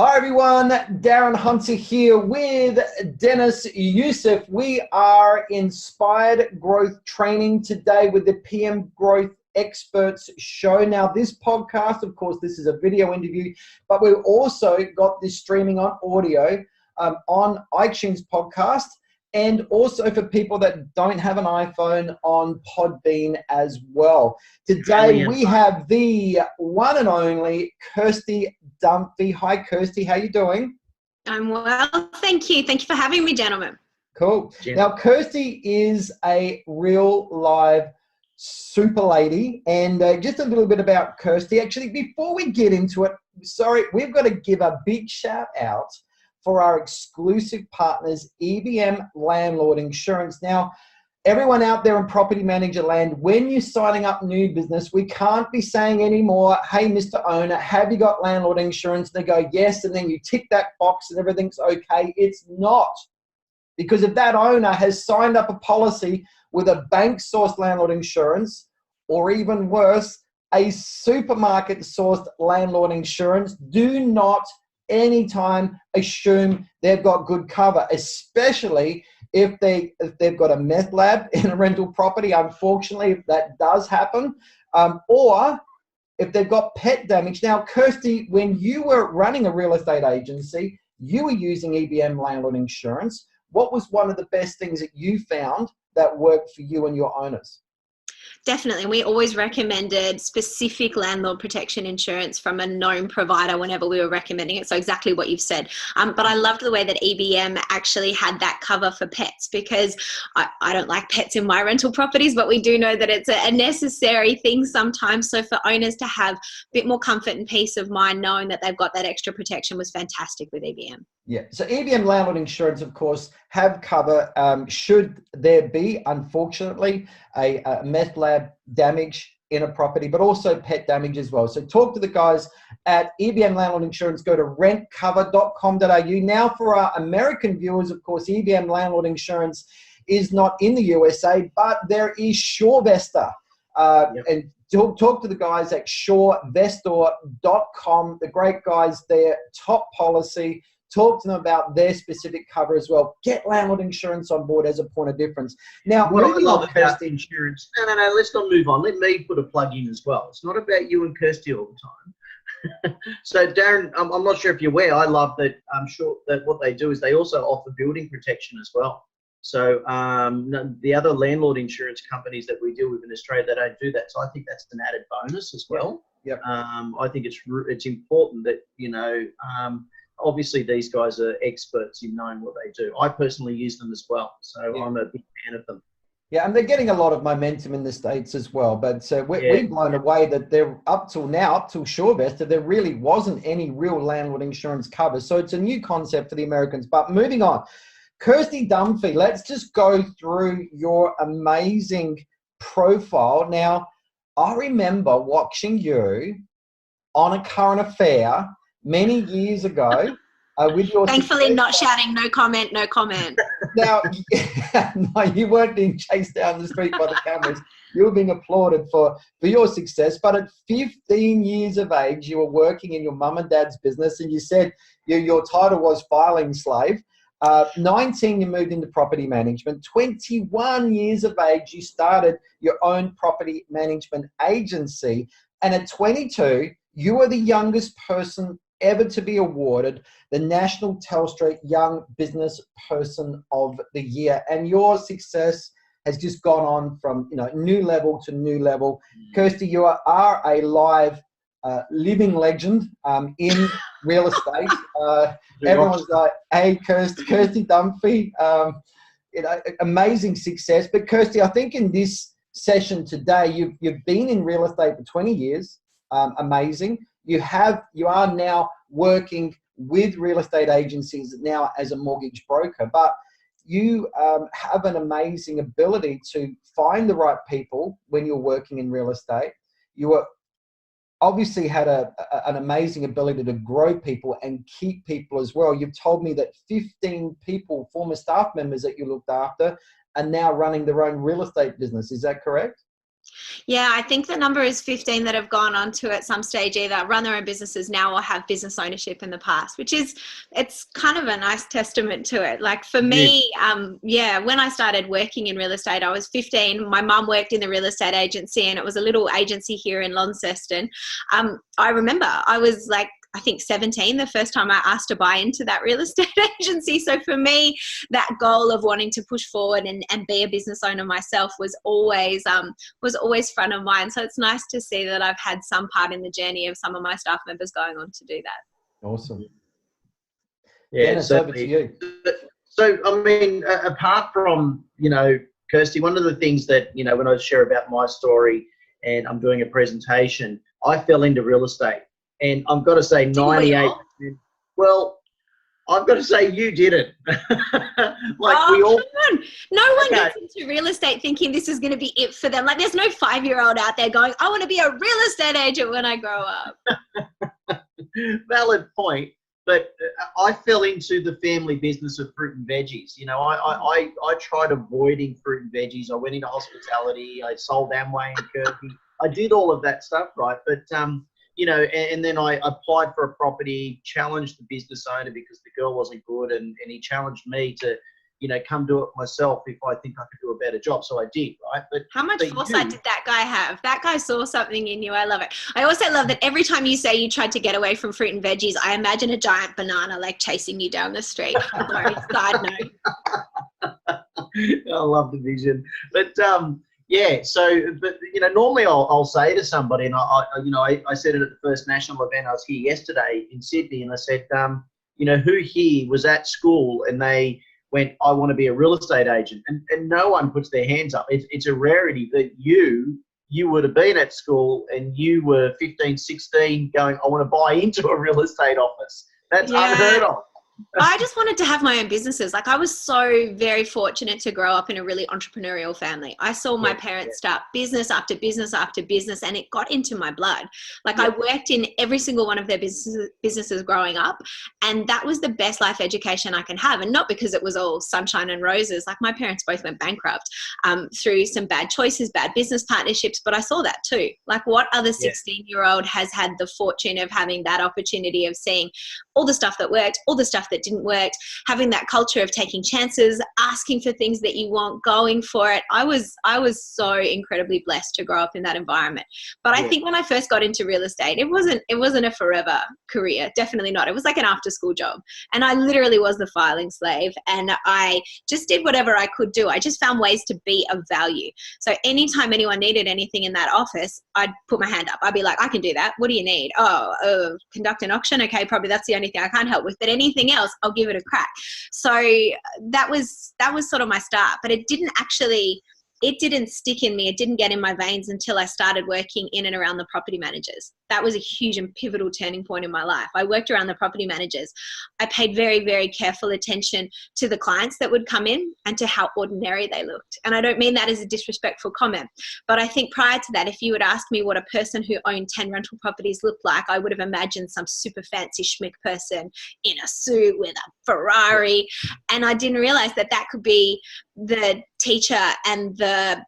Hi everyone, Darren Hunter here with Dennis Youssef. We are Inspired Growth Training today with the PM Growth Experts Show. Now this podcast, of course, this is a video interview, but we've also got this streaming on audio on iTunes podcast, and also for people that don't have an iPhone on Podbean as well. Today we have the one and only Kirsty Dunphey. Hi Kirsty, how you doing? I'm well, thank you. Thank you for having me, gentlemen. Cool. Yeah. Now Kirsty is a real live super lady, and just a little bit about Kirsty. Actually, before we get into it, we've got to give a big shout out for our exclusive partners, EBM Landlord Insurance. Now, everyone out there in property manager land, when you're signing up new business, we can't be saying anymore, hey, Mr. Owner, have you got landlord insurance? They go, yes, and then you tick that box and everything's okay. It's not. Because if that owner has signed up a policy with a bank-sourced landlord insurance, or even worse, a supermarket-sourced landlord insurance, do not anytime assume they've got good cover, especially if they've got a meth lab in a rental property. Unfortunately, if that does happen, or if they've got pet damage. Now, Kirsty, when you were running a real estate agency, you were using EBM landlord insurance. What was one of the best things that you found that worked for you and your owners? Definitely. We always recommended specific landlord protection insurance from a known provider whenever we were recommending it. So exactly what you've said. But I loved the way that EBM actually had that cover for pets, because I don't like pets in my rental properties, but we do know that it's a necessary thing sometimes. So for owners to have a bit more comfort and peace of mind knowing that they've got that extra protection was fantastic with EBM. Yeah, so EBM landlord insurance, of course, have cover should there be, unfortunately, a meth lab damage in a property, but also pet damage as well. So talk to the guys at EBM Landlord Insurance. Go to rentcover.com.au. Now for our American viewers, of course, EBM Landlord Insurance is not in the USA, but there is SureVestor. And talk to the guys at surevestor.com. The great guys there, top policy. Talk to them about their specific cover as well. Get landlord insurance on board as a point of difference. Now, what I moving love on, about Kirsty. insurance. No, let's not move on. Let me put a plug in as well. It's not about you and Kirsty all the time. So, Darren, I'm not sure if you're aware. I love that. I'm sure that what they do is they also offer building protection as well. So, the other landlord insurance companies that we deal with in Australia, they don't do that. So, I think that's an added bonus as well. Yep. I think it's important that obviously these guys are experts in knowing what they do. I personally use them as well, so I'm a big fan of them. Yeah, and they're getting a lot of momentum in the States as well. But we've blown away that they're up till SureVestor, there really wasn't any real landlord insurance cover. So it's a new concept for the Americans. But moving on, Kirsty Dunphey, let's just go through your amazing profile. Now, I remember watching you on A Current Affair many years ago with your Thankfully not shouting no comment. Now, no, you weren't being chased down the street by the cameras. You were being applauded for your success. But at 15 years of age, you were working in your mum and dad's business, and you said your title was filing slave. 19, you moved into property management. 21 years of age, you started your own property management agency. And at 22, you were the youngest person ever to be awarded the National Telstra Young Business Person of the Year. And your success has just gone on from new level to new level. Kirsty, you are a live living legend in real estate. Everyone's like, hey, Kirsty Dunphey, amazing success. But Kirsty, I think in this session today, you've been in real estate for 20 years. Amazing. You are now working with real estate agencies now as a mortgage broker, but you have an amazing ability to find the right people when you're working in real estate. You obviously had an amazing ability to grow people and keep people as well. You've told me that 15 people, former staff members that you looked after, are now running their own real estate business. Is that correct? Yeah, I think the number is 15 that have gone on to at some stage either run their own businesses now or have business ownership in the past, which is, it's kind of a nice testament to it. Like for me, when I started working in real estate, I was 15. My mum worked in the real estate agency, and it was a little agency here in Launceston. I remember I was like, I think 17, the first time I asked to buy into that real estate agency. So for me, that goal of wanting to push forward and be a business owner myself was always front of mind. So it's nice to see that I've had some part in the journey of some of my staff members going on to do that. Awesome. Yeah, Dennis, over to you. So, I mean, apart from, Kirsty, one of the things that, when I share about my story and I'm doing a presentation, I fell into real estate. And I've got to say 98%. Well, I've got to say you did it. Come on. No one gets into real estate thinking this is going to be it for them. Like there's no 5-year-old out there going, I want to be a real estate agent when I grow up. Valid point. But I fell into the family business of fruit and veggies. I tried avoiding fruit and veggies. I went into hospitality. I sold Amway and Kirby. I did all of that stuff, right? But, and then I applied for a property, challenged the business owner because the girl wasn't good, and he challenged me to, come do it myself if I think I could do a better job. So I did, right? But how much foresight did that guy have? That guy saw something in you. I love it. I also love that every time you say you tried to get away from fruit and veggies, I imagine a giant banana like chasing you down the street. Sorry, side note. I love the vision. But normally I'll say to somebody, and I said it at the first national event. I was here yesterday in Sydney, and I said, who here was at school and they went, I want to be a real estate agent, and no one puts their hands up. It's a rarity that you would have been at school and you were 15, 16 going, I want to buy into a real estate office. That's unheard of. I just wanted to have my own businesses. Like I was so very fortunate to grow up in a really entrepreneurial family. I saw my parents start business after business after business, and it got into my blood. Like I worked in every single one of their businesses growing up, and that was the best life education I can have. And not because it was all sunshine and roses. Like my parents both went bankrupt through some bad choices, bad business partnerships, but I saw that too. Like what other 16-year-old has had the fortune of having that opportunity of seeing all the stuff that worked, all the stuff that didn't work, having that culture of taking chances, asking for things that you want, going for it. I was so incredibly blessed to grow up in that environment. But I think when I first got into real estate, it wasn't a forever career. Definitely not. It was like an after school job. And I literally was the filing slave, and I just did whatever I could do. I just found ways to be of value. So anytime anyone needed anything in that office, I'd put my hand up. I'd be like, I can do that. What do you need? Conduct an auction. Okay, probably that's the only thing I can't help with, but anything else, I'll give it a crack. So that was sort of my start, but it didn't stick in me. It didn't get in my veins until I started working in and around the property managers. That was a huge and pivotal turning point in my life. I worked around the property managers. I paid very, very careful attention to the clients that would come in and to how ordinary they looked. And I don't mean that as a disrespectful comment, but I think prior to that, if you had asked me what a person who owned 10 rental properties looked like, I would have imagined some super fancy schmick person in a suit with a Ferrari. And I didn't realize that could be the teacher and the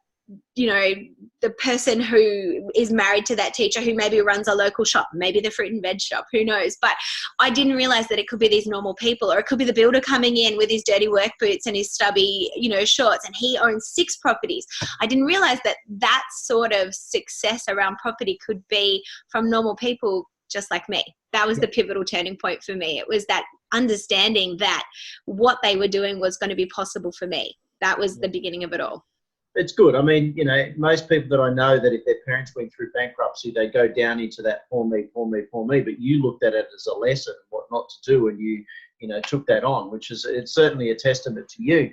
person who is married to that teacher who maybe runs a local shop, maybe the fruit and veg shop, who knows? But I didn't realize that it could be these normal people, or it could be the builder coming in with his dirty work boots and his stubby, shorts, and he owns 6 properties. I didn't realize that sort of success around property could be from normal people just like me. That was the pivotal turning point for me. It was that understanding that what they were doing was going to be possible for me. That was the beginning of it all. It's good. I mean, most people that I know that if their parents went through bankruptcy, they go down into that poor me, but you looked at it as a lesson, what not to do, and you took that on, which is, it's certainly a testament to you.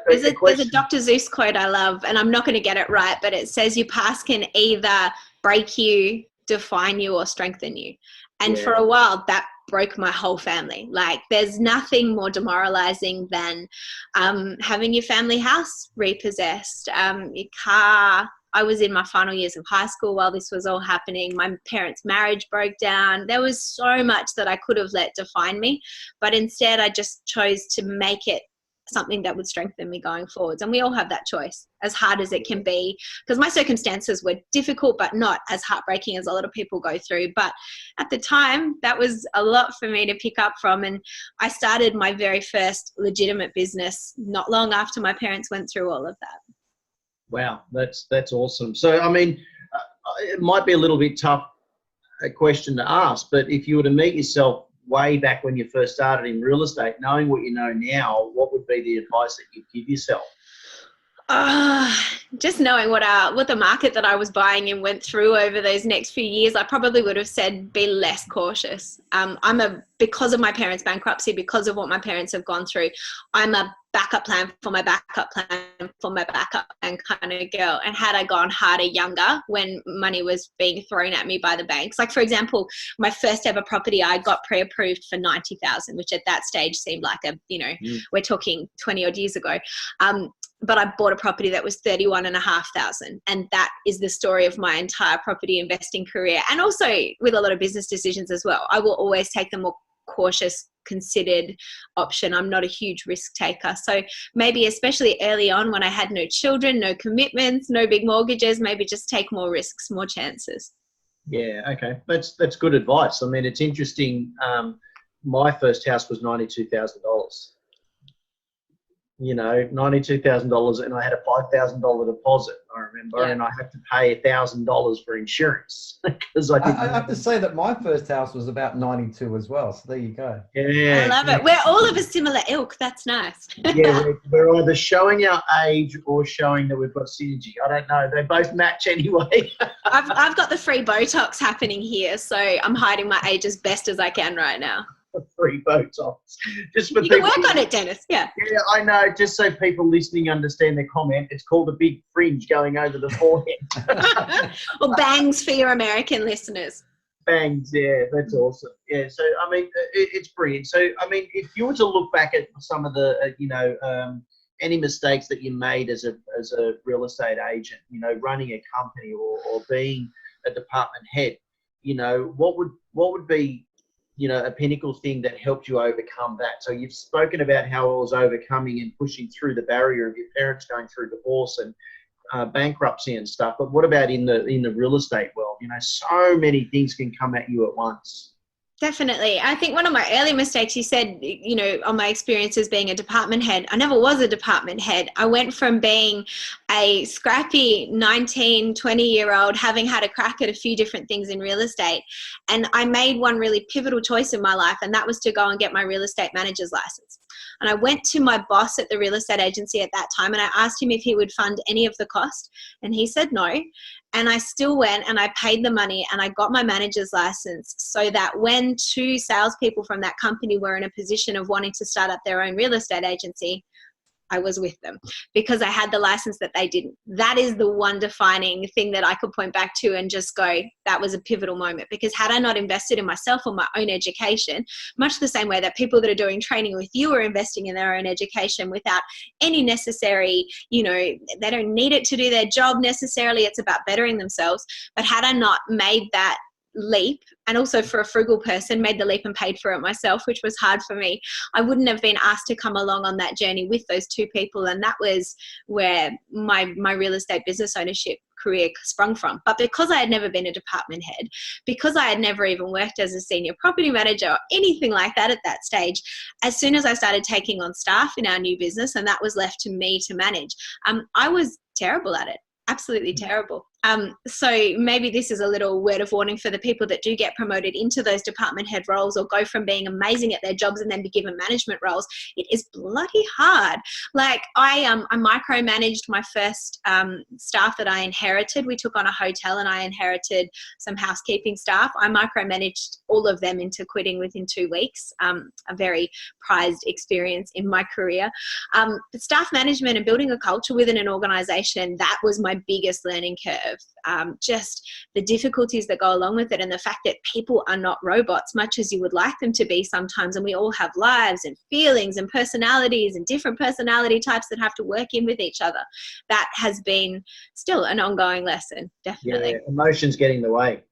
There's a Dr. Seuss quote I love, and I'm not going to get it right, but it says your past can either break you, define you, or strengthen you. And for a while, that broke my whole family. Like there's nothing more demoralizing than having your family house repossessed, your car. I was in my final years of high school while this was all happening. My parents' marriage broke down. There was so much that I could have let define me, but instead I just chose to make it something that would strengthen me going forwards. And we all have that choice, as hard as it can be, because my circumstances were difficult, but not as heartbreaking as a lot of people go through. But at the time, that was a lot for me to pick up from. And I started my very first legitimate business not long after my parents went through all of that. Wow, that's awesome. So, I mean, it might be a little bit tough a question to ask, but if you were to meet yourself way back when you first started in real estate, knowing what you know now, what would be the advice that you'd give yourself? Just knowing what the market that I was buying in went through over those next few years, I probably would have said be less cautious. Because of my parents' bankruptcy, because of what my parents have gone through, I'm a backup plan for my backup plan for my backup plan kind of girl. And had I gone harder younger when money was being thrown at me by the banks, like for example, my first ever property, I got pre-approved for 90,000, which at that stage seemed like we're talking 20 odd years ago. But I bought a property that was 31,500. And that is the story of my entire property investing career. And also with a lot of business decisions as well. I will always take the more cautious, considered option. I'm not a huge risk taker. So maybe especially early on when I had no children, no commitments, no big mortgages, maybe just take more risks, more chances. Yeah, okay. That's good advice. I mean, it's interesting. My first house was $92,000. $92,000, and I had a $5,000 deposit, I remember, and I had to pay $1,000 for insurance because I have to say that my first house was about 92 as well. So there you go. Yeah, I love it. We're all of a similar ilk. That's nice. Yeah, we're either showing our age or showing that we've got synergy. I don't know. They both match anyway. I've got the free Botox happening here, so I'm hiding my age as best as I can right now. Free Botox. Just for you can work on it, Dennis. Yeah, I know. Just so people listening understand their comment, it's called a big fringe going over the forehead. Or bangs for your American listeners. Bangs, yeah, that's awesome. Yeah, so I mean, it's brilliant. So I mean, if you were to look back at some of the, any mistakes that you made as a real estate agent, running a company or being a department head, what would be a pinnacle thing that helped you overcome that? So you've spoken about how it was overcoming and pushing through the barrier of your parents going through divorce and bankruptcy and stuff. But what about in the real estate world? So many things can come at you at once. Definitely. I think one of my early mistakes, you said, on my experiences being a department head, I never was a department head. I went from being a scrappy 19, 20-year-old, having had a crack at a few different things in real estate. And I made one really pivotal choice in my life, and that was to go and get my real estate manager's license. And I went to my boss at the real estate agency at that time, and I asked him if he would fund any of the cost. And he said no. And I still went and I paid the money and I got my manager's license, so that when two salespeople from that company were in a position of wanting to start up their own real estate agency, I was with them because I had the license that they didn't. That is the one defining thing that I could point back to and just go, that was a pivotal moment. Because had I not invested in myself or my own education, much the same way that people that are doing training with you are investing in their own education without any necessary, they don't need it to do their job necessarily. It's about bettering themselves. But had I not made that leap, and also for a frugal person, made the leap and paid for it myself, which was hard for me, I wouldn't have been asked to come along on that journey with those two people. And that was where my real estate business ownership career sprung from. But because I had never been a department head, because I had never even worked as a senior property manager or anything like that at that stage, as soon as I started taking on staff in our new business and that was left to me to manage, I was terrible at it. Absolutely terrible. So maybe this is a little word of warning for the people that do get promoted into those department head roles or go from being amazing at their jobs and then be given management roles. It is bloody hard. Like I micromanaged my first staff that I inherited. We took on a hotel and I inherited some housekeeping staff. I micromanaged all of them into quitting within 2 weeks. A very prized experience in my career. But staff management and building a culture within an organization, that was my biggest learning curve. Just the difficulties that go along with it, and the fact that people are not robots, much as you would like them to be sometimes, and we all have lives and feelings and personalities and different personality types that have to work in with each other. That has been still an ongoing lesson, definitely. Yeah, emotions get in the way.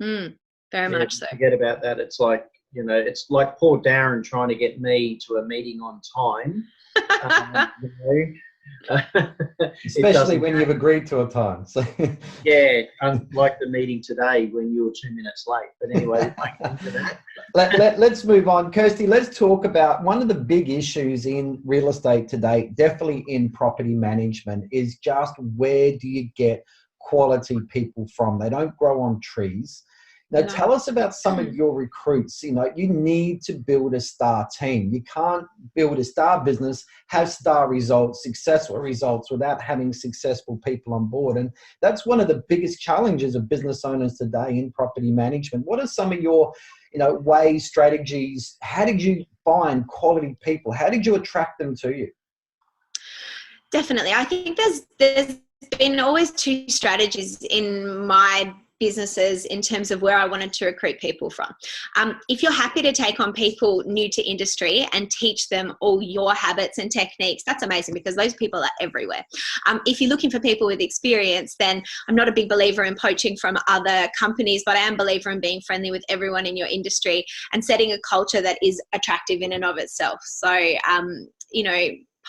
Very much so. Forget about that. It's like, it's like poor Darren trying to get me to a meeting on time. You Especially when you've agreed to a time. So. Yeah, unlike the meeting today when you were 2 minutes late. But anyway, we'll get into that. Let's move on. Kirsty, let's talk about one of the big issues in real estate today, definitely in property management, is just where do you get quality people from? They don't grow on trees. Now, No. tell us about some of your recruits. You know, you need to build a star team. You can't build a star business, have star results, successful results without having successful people on board. And that's one of the biggest challenges of business owners today in property management. What are some of your, ways, strategies? How did you find quality people? How did you attract them to you? Definitely. I think there's been always two strategies in my businesses in terms of where I wanted to recruit people from. If you're happy to take on people new to industry and teach them all your habits and techniques, that's amazing because those people are everywhere. If you're looking for people with experience, then I'm not a big believer in poaching from other companies, but I am a believer in being friendly with everyone in your industry and setting a culture that is attractive in and of itself. So,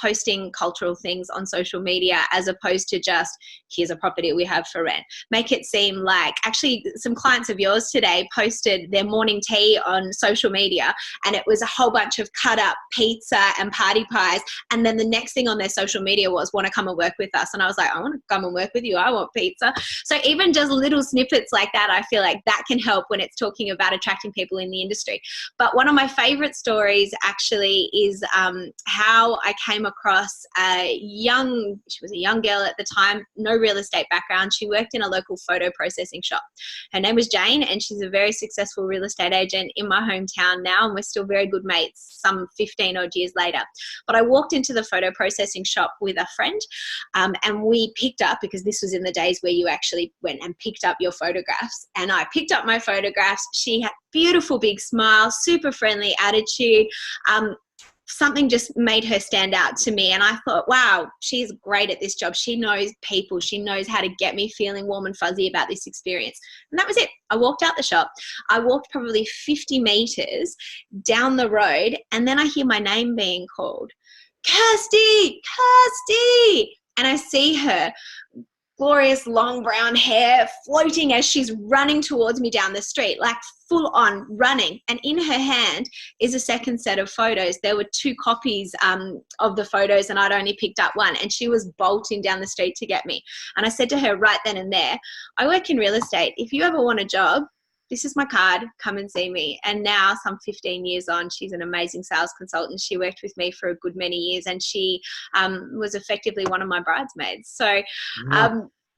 posting cultural things on social media as opposed to just here's a property we have for rent. Make it seem like, actually some clients of yours today posted their morning tea on social media and it was a whole bunch of cut up pizza and party pies, and then the next thing on their social media was want to come and work with us, and I was like, I want to come and work with you, I want pizza. So even just little snippets like that, I feel like that can help when it's talking about attracting people in the industry. But one of my favorite stories actually is how I came across she was a young girl at the time, no real estate background. She worked in a local photo processing shop. Her name was Jane, and she's a very successful real estate agent in my hometown now, and we're still very good mates some 15 odd years later. But I walked into the photo processing shop with a friend, and we picked up, because this was in the days where you actually went and picked up your photographs, and I picked up my photographs. She had beautiful big smile, super friendly attitude. Something just made her stand out to me, and I thought, wow, she's great at this job. She knows people. She knows how to get me feeling warm and fuzzy about this experience. And that was it. I walked out the shop. I walked probably 50 meters down the road, and then I hear my name being called. Kirsty, Kirsty. And I see her, glorious long brown hair floating as she's running towards me down the street, like full on running. And in her hand is a second set of photos. There were 2 copies of the photos, and I'd only picked up one, and she was bolting down the street to get me. And I said to her right then and there, I work in real estate. If you ever want a job, this is my card, come and see me. And now, some 15 years on, she's an amazing sales consultant. She worked with me for a good many years, and she was effectively one of my bridesmaids. So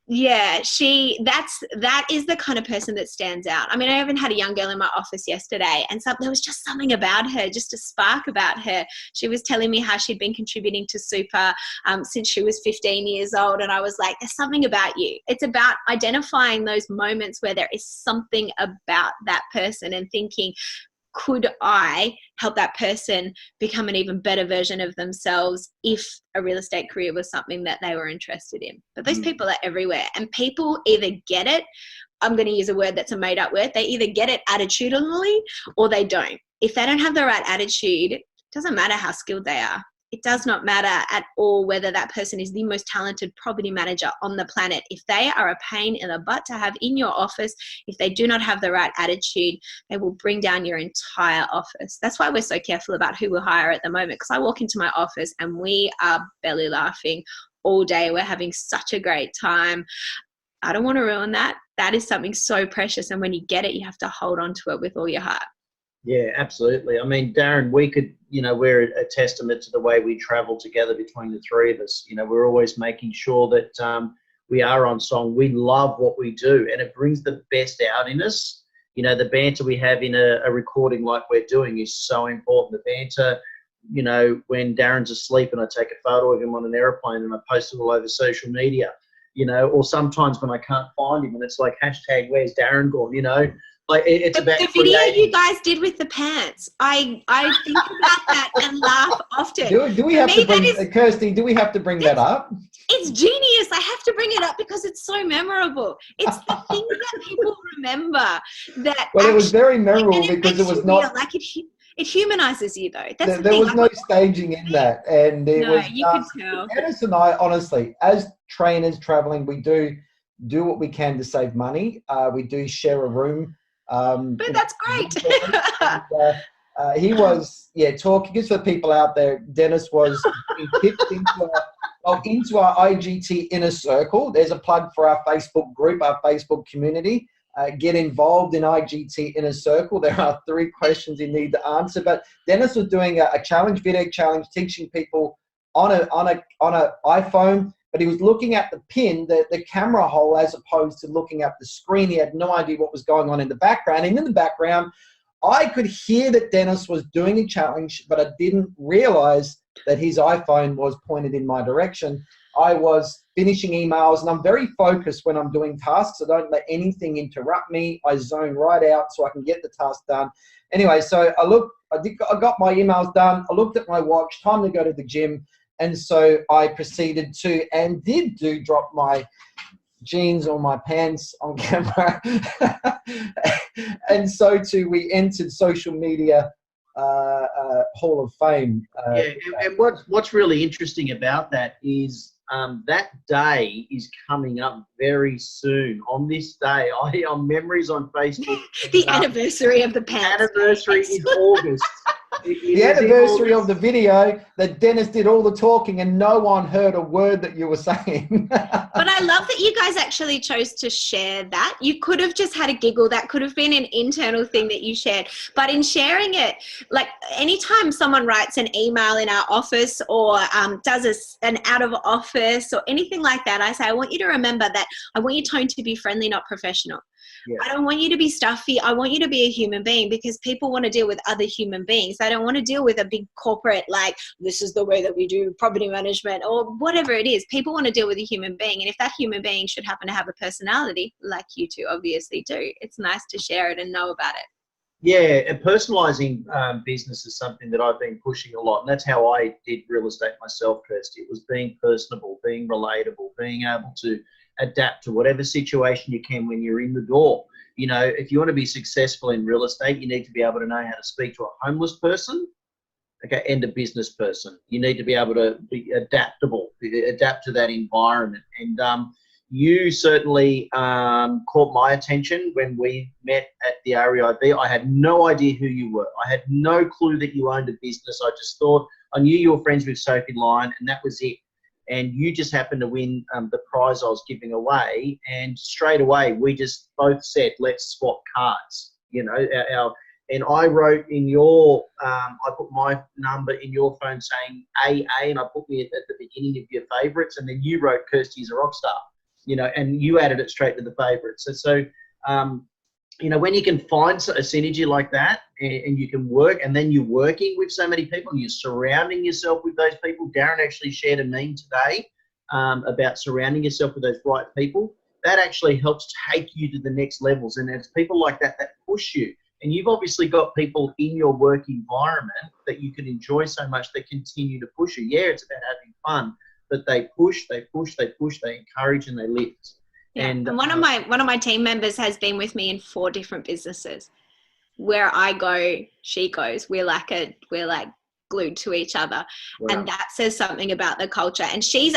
yeah, that is the kind of person that stands out. I mean, I even had a young girl in my office yesterday, and there was just something about her, just a spark about her. She was telling me how she'd been contributing to Super since she was 15 years old, and I was like, there's something about you. It's about identifying those moments where there is something about that person and thinking, could I help that person become an even better version of themselves if a real estate career was something that they were interested in? But those people are everywhere, and people either get it, I'm going to use a word that's a made up word, they either get it attitudinally or they don't. If they don't have the right attitude, it doesn't matter how skilled they are. It does not matter at all whether that person is the most talented property manager on the planet. If they are a pain in the butt to have in your office, if they do not have the right attitude, they will bring down your entire office. That's why we're so careful about who we hire at the moment, because I walk into my office and we are belly laughing all day. We're having such a great time. I don't want to ruin that. That is something so precious, and when you get it, you have to hold on to it with all your heart. Yeah, absolutely. I mean, Darren, we could, we're a testament to the way we travel together between the three of us. We're always making sure that we are on song. We love what we do, and it brings the best out in us. The banter we have in a recording like we're doing is so important. The banter, when Darren's asleep and I take a photo of him on an airplane and I post it all over social media, or sometimes when I can't find him and it's like hashtag where's Darren gone, Like it's about the video you guys did with the pants. I think about that and laugh often. Do we have to bring Kirsty? Do we have to bring that up? It's genius. I have to bring it up because it's so memorable. It's the things that people remember. That it was very memorable because it was not It humanizes you, though. That's the There thing. was no staging in that, and it No, was you could tell. Dennis and I, honestly, as trainers traveling, we do what we can to save money. We do share a room. But that's great. He was, talking just for people out there. Dennis was being tipped into our IGT inner circle. There's a plug for our Facebook group, our Facebook community. Get involved in IGT inner circle. There are 3 questions you need to answer. But Dennis was doing a challenge, video challenge, teaching people on a iPhone. But he was looking at the pin, the camera hole, as opposed to looking at the screen. He had no idea what was going on in the background. And in the background, I could hear that Dennis was doing a challenge, but I didn't realize that his iPhone was pointed in my direction. I was finishing emails, and I'm very focused when I'm doing tasks. I don't let anything interrupt me. I zone right out so I can get the task done. Anyway, so I got my emails done. I looked at my watch, time to go to the gym. And so I proceeded to, and did drop my jeans or my pants on camera. And so too, we entered social media Hall of Fame. And what's really interesting about that is that day is coming up very soon. On this day, on memories on Facebook. The anniversary of the pants. Anniversary is August. The anniversary of the video that Dennis did all the talking and no one heard a word that you were saying. But I love that you guys actually chose to share that. You could have just had a giggle. That could have been an internal thing that you shared. But in sharing it, like anytime someone writes an email in our office or does an out of office or anything like that, I say, I want you to remember that I want your tone to be friendly, not professional. Yeah. I don't want you to be stuffy. I want you to be a human being, because people want to deal with other human beings. They don't want to deal with a big corporate, like, this is the way that we do property management or whatever it is. People want to deal with a human being. And if that human being should happen to have a personality, like you two obviously do, it's nice to share it and know about it. Yeah, and personalising business is something that I've been pushing a lot. And that's how I did real estate myself, Kirsty. It was being personable, being relatable, being able to adapt to whatever situation you can when you're in the door. You know, if you want to be successful in real estate, you need to be able to know how to speak to a homeless person, okay, and a business person. You need to be able to be adaptable, adapt to that environment. And you certainly caught my attention when we met at the REIB. I had no idea who you were. I had no clue that you owned a business. I just thought, I knew you were friends with Sophie Lyon, and that was it. And you just happened to win the prize I was giving away, and straight away we just both said, let's swap cards. You know, and I wrote in your, I put my number in your phone saying AA, and I put me at the beginning of your favourites, and then you wrote Kirsty is a rock star, you know, and you added it straight to the favourites. So you know, when you can find a synergy like that, and you can work, and then you're working with so many people and you're surrounding yourself with those people. Darren actually shared a meme today about surrounding yourself with those right people. That actually helps take you to the next levels. And it's people like that that push you. And you've obviously got people in your work environment that you can enjoy so much that continue to push you. Yeah, it's about having fun, but they push, they encourage, and they lift. Yeah. And one of my team members has been with me in 4 different businesses. Where I go, she goes. We're like glued to each other. Wow. And that says something about the culture. And she's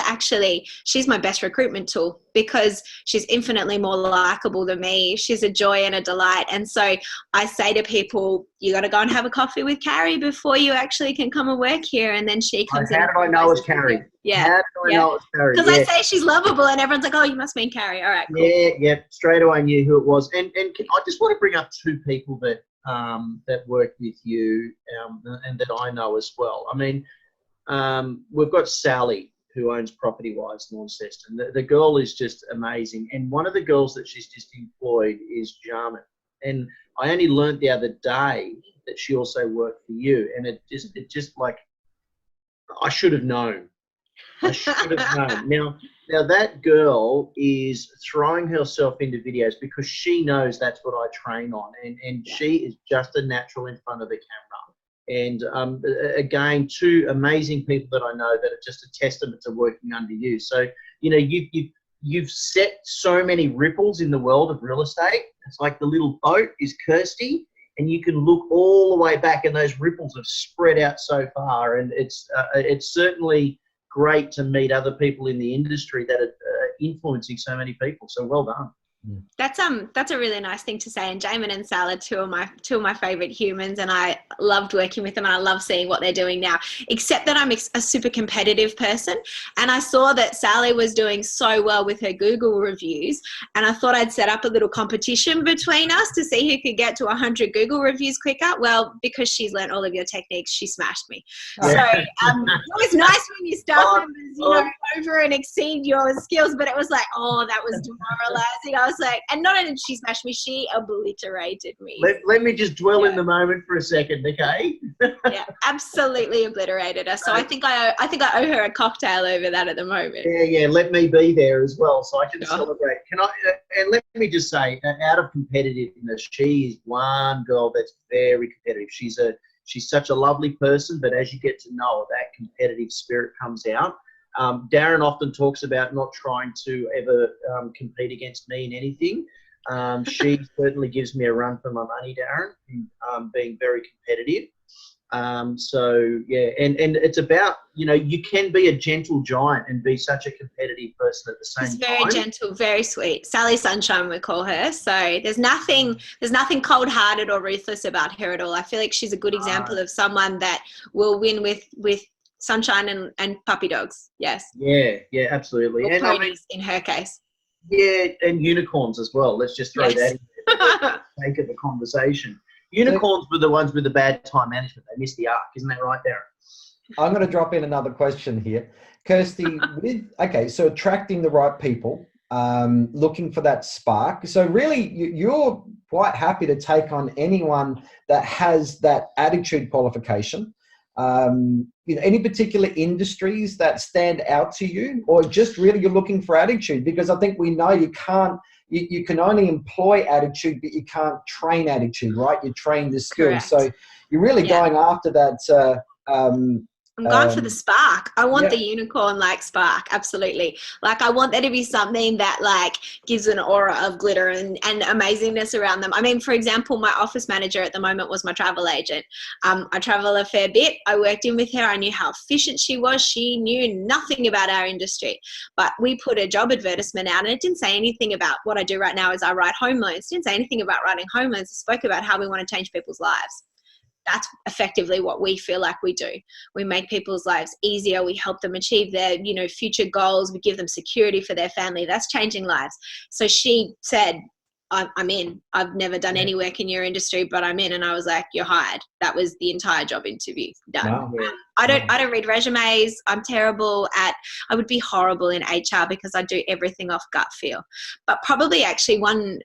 my best recruitment tool, because she's infinitely more likable than me. She's a joy and a delight. And so I say to people, you got to go and have a coffee with Carrie before you actually can come and work here. And then she comes in. How do I know it's Carrie? Yeah. How do I know it's Carrie? Because I say she's lovable and everyone's like, oh, you must mean Carrie. All right, cool. Yeah. Straight away I knew who it was. And I just want to bring up 2 people that work with you and that I know as well. I mean, we've got Sally, who owns Property Wise Launceston. The girl is just amazing. And one of the girls that she's just employed is Jarman. And I only learned the other day that she also worked for you. And it just like, I should have known. I should have known. Now that girl is throwing herself into videos because she knows that's what I train on, and she is just a natural in front of the camera. And again, 2 amazing people that I know that are just a testament to working under you. So you know, you've set so many ripples in the world of real estate. It's like the little boat is Kirsty, and you can look all the way back, and those ripples have spread out so far. And it's certainly great to meet other people in the industry that are influencing so many people. So well done. That's a really nice thing to say. And Jamin and Sal are two of my favorite humans, and I loved working with them, and I love seeing what they're doing now. Except that I'm a super competitive person, and I saw that Sally was doing so well with her Google reviews, and I thought I'd set up a little competition between us to see who could get to 100 Google reviews quicker. Well, because she's learned all of your techniques, she smashed me. So it was nice when your staff members, over and exceed your skills, but it was like, oh, that was demoralizing. I was like, and not only did she smash me, she obliterated me. Let me just dwell in the moment for a second, okay? Yeah, absolutely obliterated her. So I think I owe her a cocktail over that at the moment. Yeah. Let me be there as well, so I can celebrate. And let me just say, out of competitiveness, she is one girl that's very competitive. She's such a lovely person, but as you get to know her, that competitive spirit comes out. Darren often talks about not trying to ever compete against me in anything. She certainly gives me a run for my money, Darren, in being very competitive. So, yeah, and it's about, you can be a gentle giant and be such a competitive person at the same time. She's very gentle, very sweet. Sally Sunshine, we call her. So there's nothing cold-hearted or ruthless about her at all. I feel like she's a good example of someone that will win with sunshine and puppy dogs. Yes. Yeah, absolutely. Or ponies in her case. Yeah, and unicorns as well. Let's just throw that in there for the sake of the conversation. Unicorns were the ones with the bad time management. They missed the arc. Isn't that right, Darren? I'm going to drop in another question here. Kirsty, so attracting the right people, looking for that spark. So really, you're quite happy to take on anyone that has that attitude qualification. Any particular industries that stand out to you, or just really you're looking for attitude? Because I think we know you can only employ attitude, but you can't train attitude, right? You train the skills. Correct. So you're really going after that. I'm going for the spark. I want the unicorn-like spark. Absolutely. Like, I want there to be something that gives an aura of glitter and amazingness around them. I mean, for example, my office manager at the moment was my travel agent. I travel a fair bit. I worked in with her. I knew how efficient she was. She knew nothing about our industry, but we put a job advertisement out, and it didn't say anything about what I do right now is I write home loans. It didn't say anything about writing home loans. It spoke about how we want to change people's lives. That's effectively what we feel like we do. We make people's lives easier. We help them achieve their, future goals. We give them security for their family. That's changing lives. So she said, I'm in. I've never done any work in your industry, but I'm in. And I was like, you're hired. That was the entire job interview done. Wow. I don't read resumes. I'm terrible I would be horrible in HR because I do everything off gut feel. But probably actually one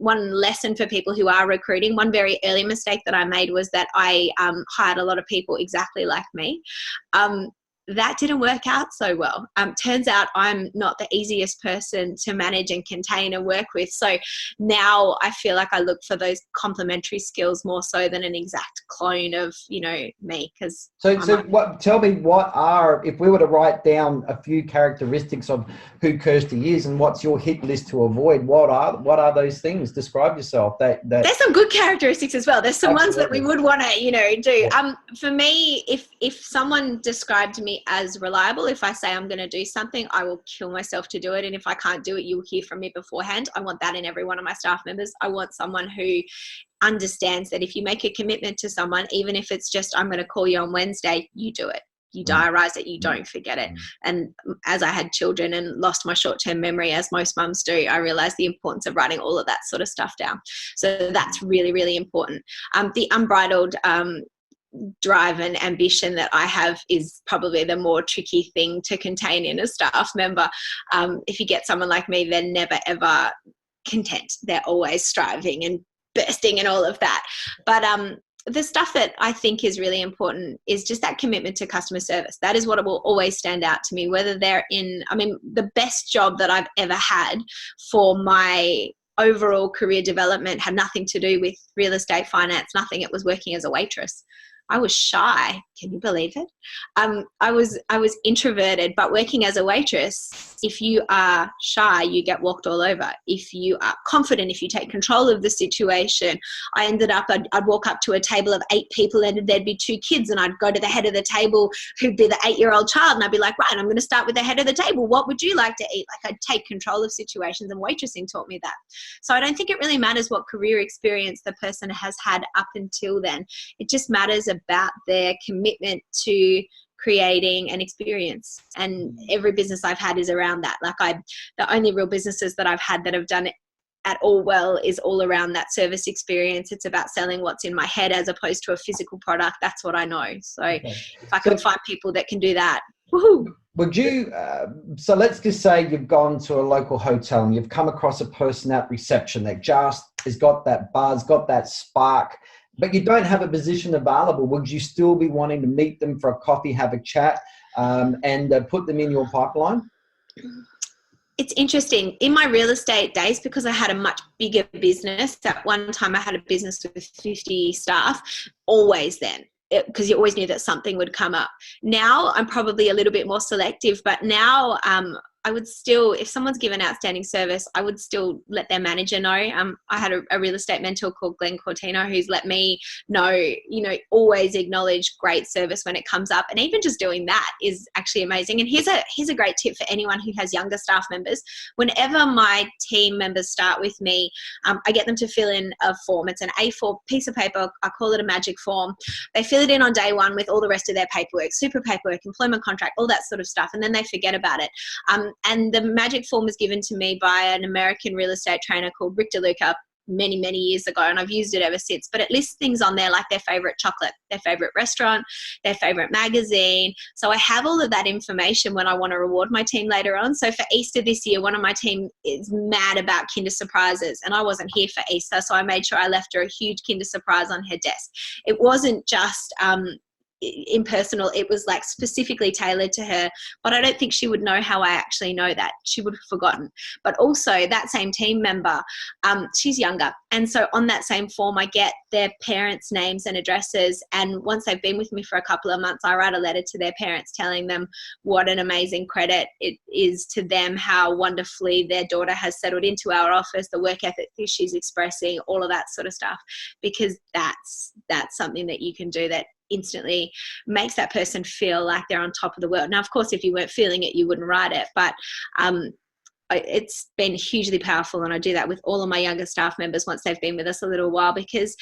lesson for people who are recruiting, one very early mistake that I made was that I hired a lot of people exactly like me. That didn't work out so well. Turns out I'm not the easiest person to manage and contain and work with. So now I feel like I look for those complementary skills more so than an exact clone of, me. Tell me if we were to write down a few characteristics of who Kirsty is and what's your hit list to avoid, what are those things? Describe yourself. There's some good characteristics as well. There's some ones that we would want to, do. Yeah. For me, if someone described me as reliable, if I say I'm going to do something, I will kill myself to do it. And if I can't do it, you'll hear from me beforehand. I want that in every one of my staff members. I want someone who understands that if you make a commitment to someone, even if it's just, I'm going to call you on Wednesday, you do it. You diarize it, you don't forget it. And as I had children and lost my short-term memory, as most mums do, I realized the importance of writing all of that sort of stuff down. So that's really, really important. The unbridled drive and ambition that I have is probably the more tricky thing to contain in a staff member. If you get someone like me, they're never, ever content. They're always striving and bursting and all of that. But the stuff that I think is really important is just that commitment to customer service. That is what will always stand out to me, whether they're the best job that I've ever had for my overall career development had nothing to do with real estate finance, nothing. It was working as a waitress. I was shy. Can you believe it? I was introverted, but working as a waitress, If you are shy, you get walked all over. If you are confident, if you take control of the situation, I ended up, I'd walk up to a table of 8 people and there'd be 2 kids, and I'd go to the head of the table who'd be the 8-year-old child, and I'd be like, right, I'm going to start with the head of the table. What would you like to eat? Like, I'd take control of situations, and waitressing taught me that. So I don't think it really matters what career experience the person has had up until then. It just matters about their commitment to creating an experience, and every business I've had is around that. Like, the only real businesses that I've had that have done it at all well is all around that service experience. It's about selling what's in my head as opposed to a physical product. That's what I know. So if I can find people that can do that, woohoo. Would you, so let's just say you've gone to a local hotel and you've come across a person at reception that just has got that buzz, got that spark, but you don't have a position available. Would you still be wanting to meet them for a coffee, have a chat, and put them in your pipeline? It's interesting. In my real estate days, because I had a much bigger business, at one time I had a business with 50 staff, always then. Because you always knew that something would come up. Now I'm probably a little bit more selective, but now I would still, if someone's given outstanding service, I would still let their manager know. I had a real estate mentor called Glenn Cortino who's let me know, always acknowledge great service when it comes up. And even just doing that is actually amazing. And here's a great tip for anyone who has younger staff members. Whenever my team members start with me, I get them to fill in a form. It's an A4 piece of paper. I call it a magic form. They fill it in on day one with all the rest of their paperwork, super paperwork, employment contract, all that sort of stuff. And then they forget about it. And the magic form was given to me by an American real estate trainer called Rick DeLuca many, many years ago, and I've used it ever since. But it lists things on there like their favorite chocolate, their favorite restaurant, their favorite magazine. So I have all of that information when I want to reward my team later on. So for Easter this year, one of my team is mad about Kinder Surprises, and I wasn't here for Easter, so I made sure I left her a huge Kinder Surprise on her desk. It wasn't just impersonal, it was like specifically tailored to her, but I don't think she would know how I actually know that. She would have forgotten. But also that same team member, she's younger, and so on that same form I get their parents' names and addresses, and once they've been with me for a couple of months, I write a letter to their parents telling them what an amazing credit it is to them, how wonderfully their daughter has settled into our office, the work ethic that she's expressing, all of that sort of stuff, because that's something that you can do that instantly makes that person feel like they're on top of the world. Now, of course, if you weren't feeling it, you wouldn't write it, but it's been hugely powerful, and I do that with all of my younger staff members once they've been with us a little while, because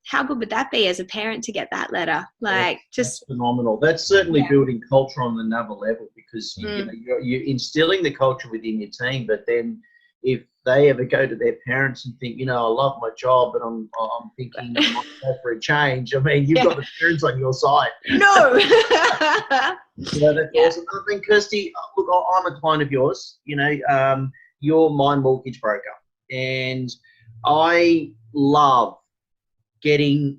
how good would that be as a parent to get that letter? Like, just that's phenomenal. That's certainly building culture on another level, because you're instilling the culture within your team, but then if they ever go to their parents and think, I love my job, but I'm thinking I might go for a change. I mean, you've got the parents on your side. No. That's awesome. I mean, Kirsty, look, I'm a client of yours. You're my mortgage broker, and I love getting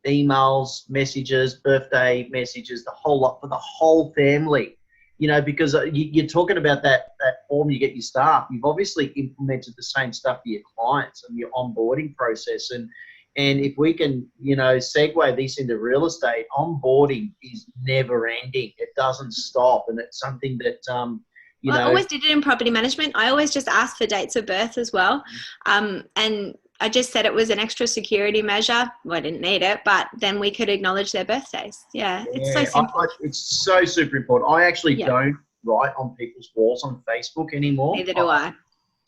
emails, messages, birthday messages, the whole lot for the whole family. Because you're talking about that form you get your staff. You've obviously implemented the same stuff for your clients and your onboarding process. And if we can, segue this into real estate, onboarding is never ending. It doesn't stop. And it's something that, I always did it in property management. I always just asked for dates of birth as well. And I just said it was an extra security measure. Well, I didn't need it, but then we could acknowledge their birthdays. It's so simple. It's so super important. I actually don't write on people's walls on Facebook anymore. Neither do I.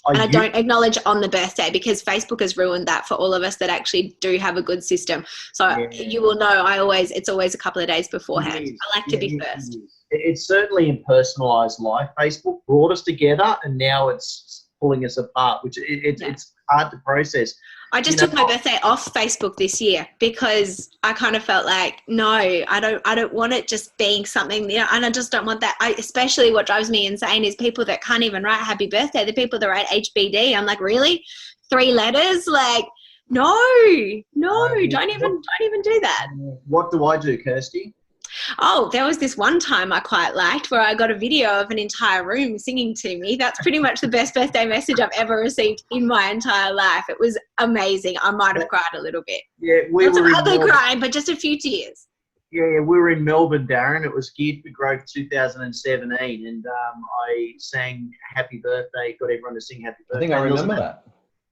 And I don't acknowledge on the birthday, because Facebook has ruined that for all of us that actually do have a good system. So you will know it's always a couple of days beforehand. I like to be first. It's certainly in personalised life. Facebook brought us together, and now it's pulling us apart, which it's hard to process. I just took my birthday off Facebook this year, because I kind of felt like, no, I don't want it just being something, and I just don't want that. Especially what drives me insane is people that can't even write happy birthday. The people that write HBD, I'm like, really? 3 letters? Like, no, don't even do that. What do I do, Kirsty? Oh, there was this one time I quite liked where I got a video of an entire room singing to me. That's pretty much the best birthday message I've ever received in my entire life. It was amazing. I might have cried a little bit. Yeah, Not hardly crying, but just a few tears. Yeah, we were in Melbourne, Darren. It was Geared for Growth 2017, and I sang Happy Birthday, got everyone to sing Happy Birthday. I think I remember that.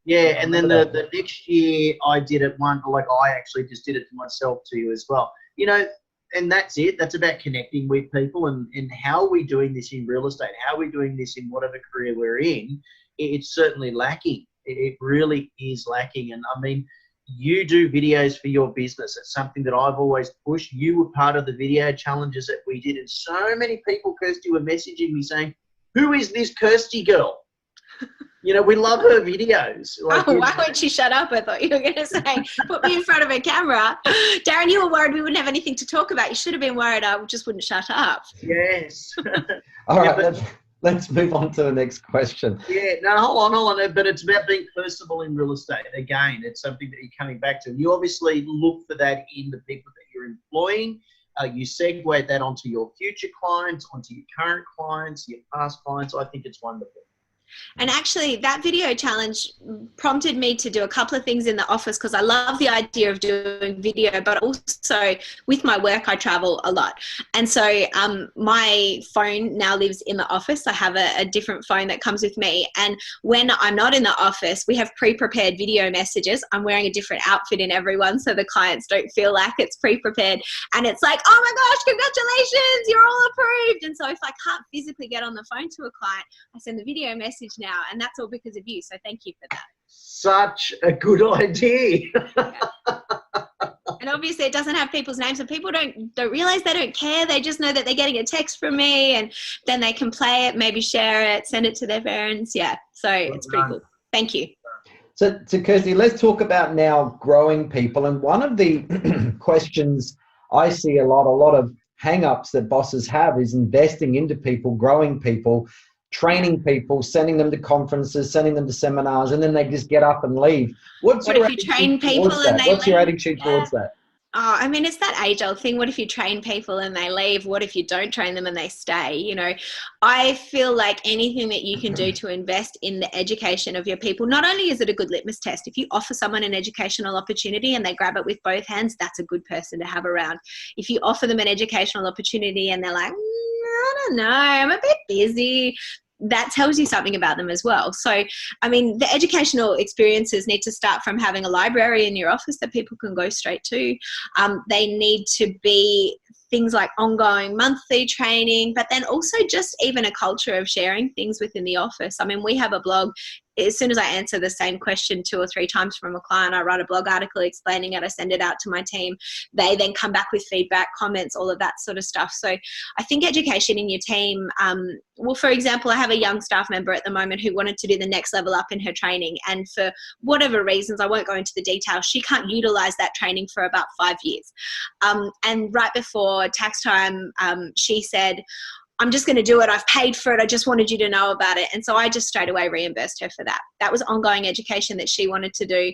Yeah, and then the next year I did it I actually just did it to myself to you as well. You know, and that's it. That's about connecting with people and how are we doing this in real estate? How are we doing this in whatever career we're in? It's certainly lacking. It really is lacking. And I mean, you do videos for your business. It's something that I've always pushed. You were part of the video challenges that we did. And so many people, Kirsty, were messaging me saying, who is this Kirsty girl? You know, we love her videos. Like, why won't she shut up? I thought you were going to say, put me in front of a camera. Darren, you were worried we wouldn't have anything to talk about. You should have been worried I just wouldn't shut up. Yes. All right, let's move on to the next question. Yeah, no, hold on. But it's about being personable in real estate. Again, it's something that you're coming back to. You obviously look for that in the people that you're employing. You segue that onto your future clients, onto your current clients, your past clients. I think it's wonderful. And actually, that video challenge prompted me to do a couple of things in the office because I love the idea of doing video, but also with my work, I travel a lot. And so my phone now lives in the office. I have a different phone that comes with me. And when I'm not in the office, we have pre-prepared video messages. I'm wearing a different outfit in every one so the clients don't feel like it's pre-prepared. And it's like, oh my gosh, congratulations, you're all approved. And so if I can't physically get on the phone to a client, I send the video message now, and that's all because of you, so thank you for that. Such a good idea. And obviously it doesn't have people's names, and people don't realize they don't care. They just know that they're getting a text from me, and then they can play it, maybe share it, send it to their parents. Yeah, so it's pretty cool. Thank you. So Kirsty, let's talk about now growing people. And one of the questions I see a lot of hang-ups that bosses have is investing into people, growing people, training people, sending them to conferences, sending them to seminars, and then they just get up and leave. What if you train people and they leave? What's your attitude towards that? Oh, I mean, it's that age-old thing. What if you train people and they leave? What if you don't train them and they stay? You know, I feel like anything that you can do to invest in the education of your people, not only is it a good litmus test, if you offer someone an educational opportunity and they grab it with both hands, that's a good person to have around. If you offer them an educational opportunity and they're like, I don't know, I'm a bit busy, that tells you something about them as well. So, I mean, the educational experiences need to start from having a library in your office that people can go straight to. They need to be things like ongoing monthly training, but then also just even a culture of sharing things within the office. I mean, we have a blog. As soon as I answer the same question 2 or 3 times from a client, I write a blog article explaining it. I send it out to my team. They then come back with feedback, comments, all of that sort of stuff. So I think education in your team, well, for example, I have a young staff member at the moment who wanted to do the next level up in her training. And for whatever reasons, I won't go into the details, she can't utilize that training for about 5 years. And right before tax time, she said, I'm just going to do it. I've paid for it. I just wanted you to know about it. And so I just straight away reimbursed her for that. That was ongoing education that she wanted to do.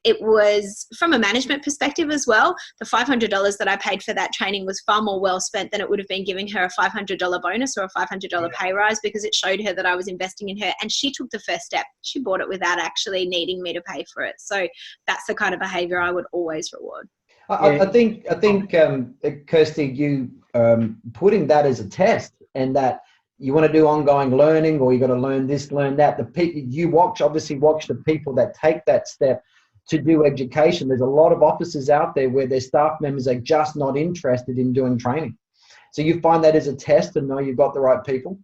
It was from a management perspective as well. The $500 that I paid for that training was far more well spent than it would have been giving her a $500 bonus or a $500 pay rise, because it showed her that I was investing in her, and she took the first step. She bought it without actually needing me to pay for it. So that's the kind of behavior I would always reward. I think, Kirsty, you putting that as a test, and that you want to do ongoing learning, or you got to learn this, learn that. The people you obviously watch the people that take that step to do education. There's a lot of offices out there where their staff members are just not interested in doing training. So you find that as a test and know you've got the right people.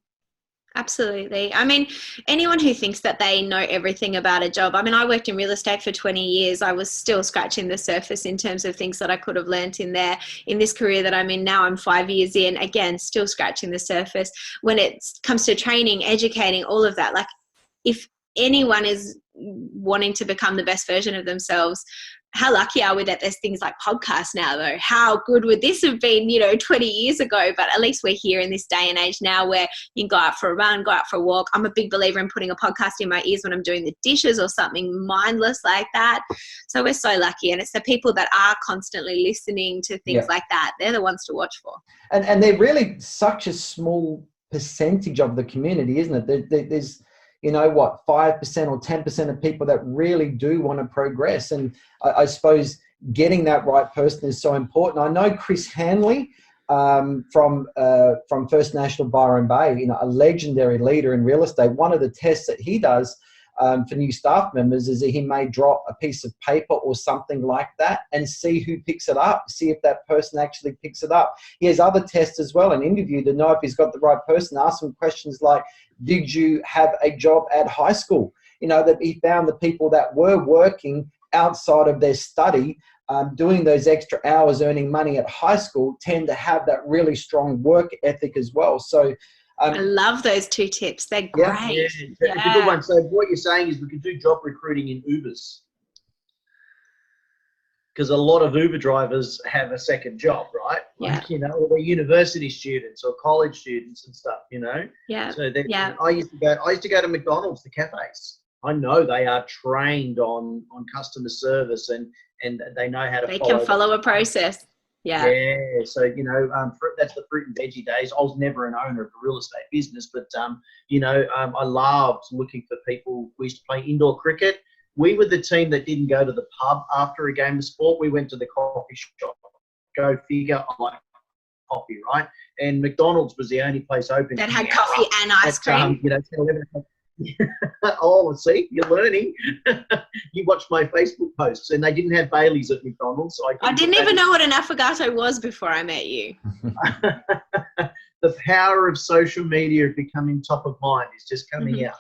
Absolutely. I mean, anyone who thinks that they know everything about a job. I mean, I worked in real estate for 20 years. I was still scratching the surface in terms of things that I could have learnt in there. In this career that I'm in now, I'm 5 years in, again, still scratching the surface. When it comes to training, educating, all of that, like if anyone is wanting to become the best version of themselves, how lucky are we that there's things like podcasts now, though? How good would this have been, 20 years ago? But at least we're here in this day and age now where you can go out for a run, go out for a walk. I'm a big believer in putting a podcast in my ears when I'm doing the dishes or something mindless like that. So we're so lucky. And it's the people that are constantly listening to things like that. They're the ones to watch for. And they're really such a small percentage of the community, isn't it? There's 5% or 10% of people that really do want to progress. And I suppose getting that right person is so important. I know Chris Hanley from First National Byron Bay, a legendary leader in real estate. One of the tests that he does for new staff members is that he may drop a piece of paper or something like that and see who picks it up, see if that person actually picks it up. He has other tests as well, an interview to know if he's got the right person. Ask him questions like, did you have a job at high school? That he found the people that were working outside of their study, doing those extra hours, earning money at high school, tend to have that really strong work ethic as well. So I love those 2 tips. They're great. Yeah, it's a good one. So what you're saying is we could do job recruiting in Ubers, because a lot of Uber drivers have a second job, right? Like, or they're university students or college students and stuff, Yeah. So I used to go to McDonald's, the cafes. I know they are trained on customer service and they know how to follow a process. Yeah. Yeah. So, that's the fruit and veggie days. I was never an owner of a real estate business, but, I loved looking for people. We used to play indoor cricket. We were the team that didn't go to the pub after a game of sport. We went to the coffee shop. Go figure, I like coffee, right? And McDonald's was the only place open that had coffee and ice cream. 10, 11 o'clock. Oh, see, you're learning. You watch my Facebook posts, and they didn't have Baileys at McDonald's. So I didn't even know what an affogato was before I met you. The power of social media becoming top of mind is just coming out.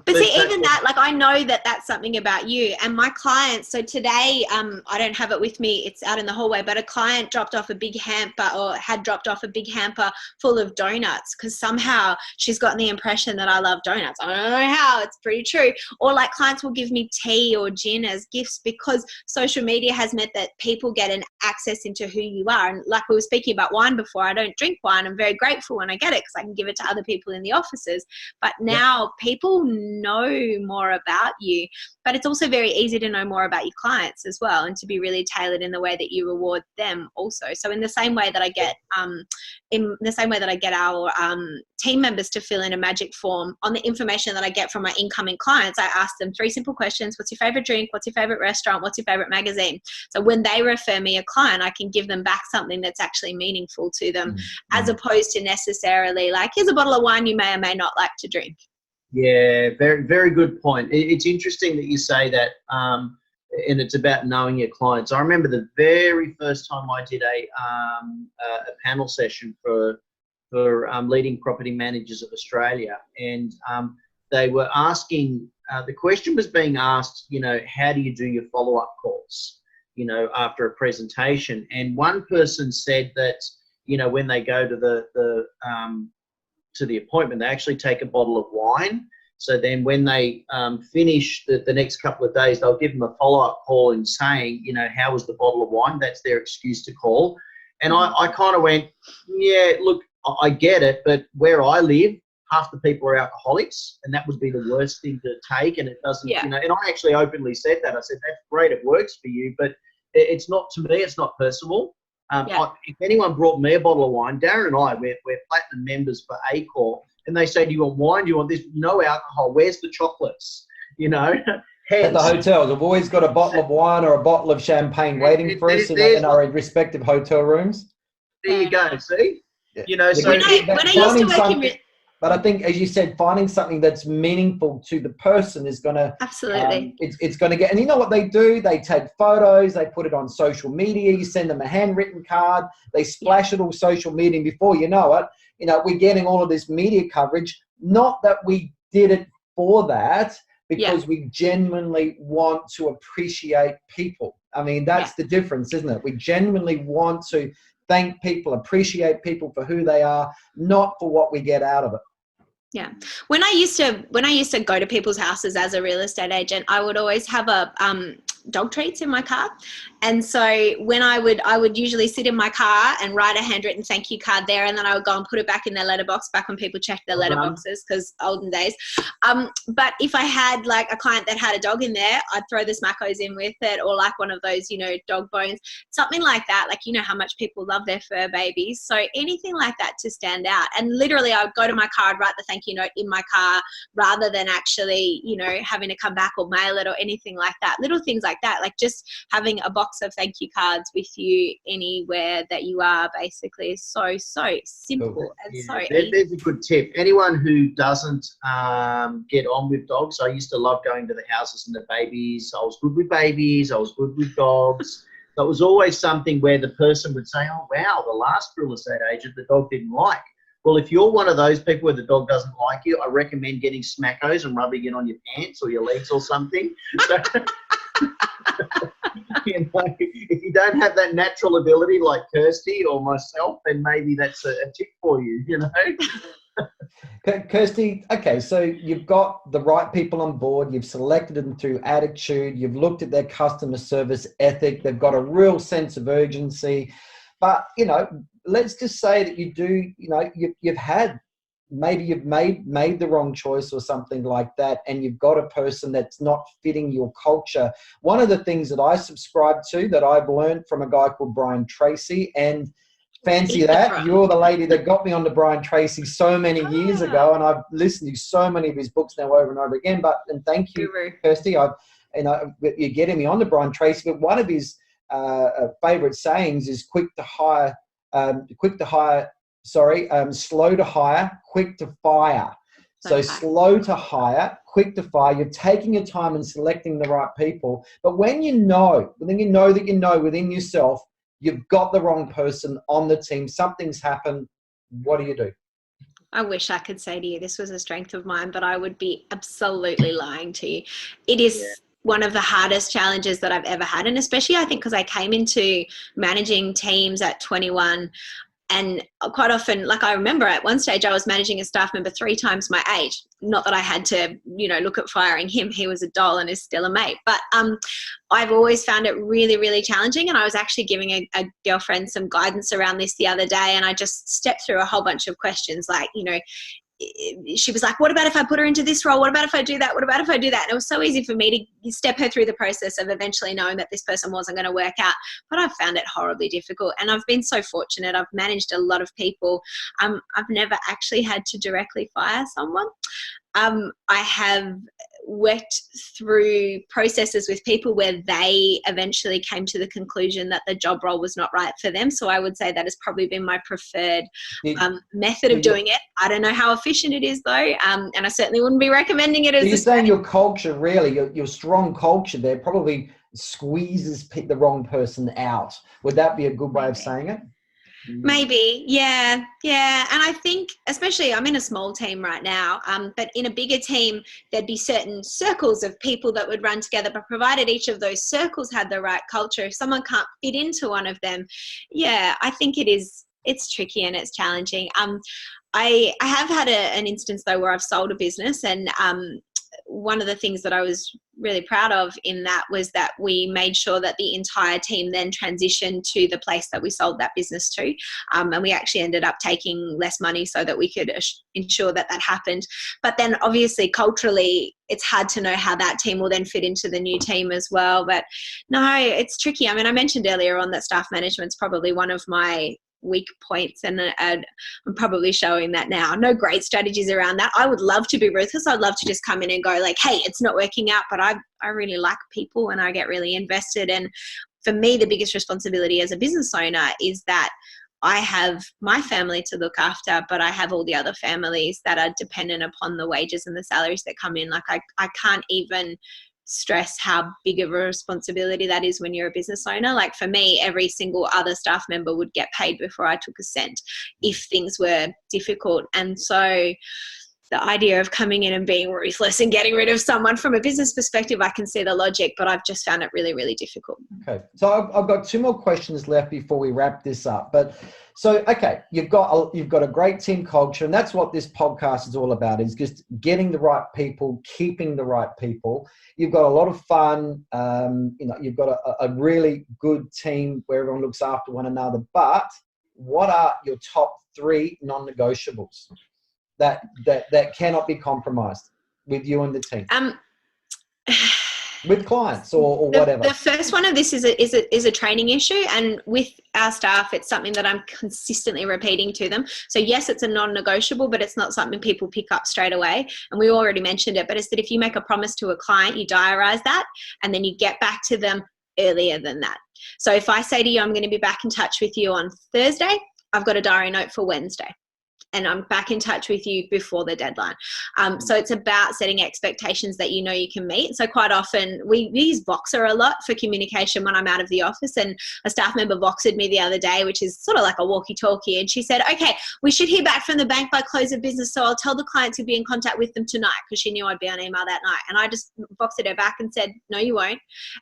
But see, even that, like, I know that that's something about you and my clients. So today, I don't have it with me. It's out in the hallway, but a client dropped off a big hamper, or had dropped off a big hamper full of donuts, because somehow she's gotten the impression that I love donuts. I don't know how, it's pretty true. Or like clients will give me tea or gin as gifts because social media has meant that people get an access into who you are. And like we were speaking about wine before, I don't drink wine. I'm very grateful when I get it because I can give it to other people in the offices. But now people know more about you, but it's also very easy to know more about your clients as well, and to be really tailored in the way that you reward them also. So in the same way that I get our team members to fill in a magic form on the information that I get from my incoming clients, I ask them 3 simple questions. What's your favorite drink? What's your favorite restaurant? What's your favorite magazine? So when they refer me a client, I can give them back something that's actually meaningful to them, as opposed to necessarily like, here's a bottle of wine you may or may not like to drink. Yeah, very, very good point. It's interesting that you say that, and it's about knowing your clients. I remember the very first time I did a panel session for leading property managers of Australia, and they were asking, the question was being asked, how do you do your follow-up calls, after a presentation? And one person said that, when they go to the appointment, they actually take a bottle of wine. So then when they finish the next couple of days, they'll give them a follow-up call and saying, how was the bottle of wine? That's their excuse to call. And I kind of went, yeah, look, I get it, but where I live, half the people are alcoholics, and that would be the worst thing to take. And it doesn't, and I actually openly said that. I said, that's great, it works for you, but it's not, to me, it's not personal. If anyone brought me a bottle of wine, Darren and I, we're platinum members for Accor, and they say, do you want wine? Do you want this? No alcohol. Where's the chocolates? At the hotels, we've always got a bottle of wine or a bottle of champagne waiting for us in our respective hotel rooms. There you go. See? Yeah. So when I used to work in... But I think, as you said, finding something that's meaningful to the person is going to... Absolutely. It's going to get... And you know what they do? They take photos, they put it on social media, you send them a handwritten card, they splash it all social media, and before you know it, we're getting all of this media coverage. Not that we did it for that, because we genuinely want to appreciate people. I mean, that's the difference, isn't it? We genuinely want to thank people, appreciate people for who they are, not for what we get out of it. Yeah. When I used to go to people's houses as a real estate agent, I would always have a dog treats in my car. And so when I would usually sit in my car and write a handwritten thank you card there, and then I would go and put it back in their letterbox, back when people checked their letterboxes, because olden days. But if I had like a client that had a dog in there, I'd throw the smackos in with it, or like one of those, dog bones, something like that. Like, how much people love their fur babies. So anything like that to stand out. And literally I would go to my car, I'd write the thank you note in my car, rather than actually, having to come back or mail it or anything like that. Little things like like that. Like just having a box of thank you cards with you anywhere that you are basically is so simple and so easy. There's a good tip. Anyone who doesn't get on with dogs, I used to love going to the houses and the babies. I was good with babies. I was good with dogs. So it was always something where the person would say, oh, wow, the last real estate agent the dog didn't like. Well, if you're one of those people where the dog doesn't like you, I recommend getting smackos and rubbing it on your pants or your legs or something. So, you know, if you don't have that natural ability like Kirsty or myself, then maybe that's a tip for you, you know. Kirsty, okay, so you've got the right people on board. You've selected them through attitude. You've looked at their customer service ethic. They've got a real sense of urgency. But, you know, let's just say that you do, you know, you've made the wrong choice or something like that, and you've got a person that's not fitting your culture. One of the things that I subscribe to that I've learned from a guy called Brian Tracy, and fancy that, you're the lady that got me on to Brian Tracy so many years ago, and I've listened to so many of his books now over and over again. And thank you, Kirsty. You're getting me on to Brian Tracy, but one of his favorite sayings is slow to hire, quick to fire. So slow to hire, quick to fire. You're taking your time and selecting the right people. But when you know within yourself, you've got the wrong person on the team, something's happened, what do? I wish I could say to you this was a strength of mine, but I would be absolutely lying to you. It is one of the hardest challenges that I've ever had. And especially I think because I came into managing teams at 21, and quite often, like I remember at one stage I was managing a staff member 3 times my age. Not that I had to, you know, look at firing him. He was a doll and is still a mate. But I've always found it really, really challenging. And I was actually giving a girlfriend some guidance around this the other day. And I just stepped through a whole bunch of questions like, you know, she was like, what about if I put her into this role? What about if I do that? What about if I do that? And it was so easy for me to step her through the process of eventually knowing that this person wasn't going to work out. But I found it horribly difficult. And I've been so fortunate. I've managed a lot of people. I've never actually had to directly fire someone. I have worked through processes with people where they eventually came to the conclusion that the job role was not right for them. So I would say that has probably been my preferred method of doing it. I don't know how efficient it is though, and I certainly wouldn't be recommending it. You're saying your culture, really, your strong culture there probably squeezes the wrong person out. Would that be a good way of saying it? Maybe, yeah. And I think, especially I'm in a small team right now, but in a bigger team, there'd be certain circles of people that would run together, but provided each of those circles had the right culture, if someone can't fit into one of them, I think it's tricky and it's challenging. I have had an instance though where I've sold a business, and one of the things that I was really proud of in that was that we made sure that the entire team then transitioned to the place that we sold that business to. And we actually ended up taking less money so that we could ensure that happened. But then obviously culturally, it's hard to know how that team will then fit into the new team as well. But no, it's tricky. I mean, I mentioned earlier on that staff management's probably one of my weak points, and I'm probably showing that now. No great strategies around that. I would love to be ruthless. I'd love to just come in and go like, hey, it's not working out, but I really like people and I get really invested. And for me, the biggest responsibility as a business owner is that I have my family to look after, but I have all the other families that are dependent upon the wages and the salaries that come in. Like I can't even stress how big of a responsibility that is when you're a business owner. Like for me, every single other staff member would get paid before I took a cent if things were difficult. And so the idea of coming in and being ruthless and getting rid of someone from a business perspective, I can see the logic, but I've just found it really, really difficult. Okay. So I've got 2 more questions left before we wrap this up. But so, okay, you've got a great team culture, and that's what this podcast is all about, is just getting the right people, keeping the right people. You've got a lot of fun. You've got a really good team where everyone looks after one another. But what are your top 3 non-negotiables that cannot be compromised with you and the team? with clients or whatever? The first one of this is a training issue, and with our staff, it's something that I'm consistently repeating to them. So yes, it's a non-negotiable, but it's not something people pick up straight away. And we already mentioned it, but it's that if you make a promise to a client, you diarize that, and then you get back to them earlier than that. So if I say to you, I'm going to be back in touch with you on Thursday, I've got a diary note for Wednesday, and I'm back in touch with you before the deadline. So it's about setting expectations that you know you can meet. So quite often we use Voxer a lot for communication when I'm out of the office, and a staff member Voxed me the other day, which is sort of like a walkie-talkie, and she said, okay, we should hear back from the bank by close of business, so I'll tell the clients you'll be in contact with them tonight, because she knew I'd be on email that night. And I just Voxed her back and said, no, you won't.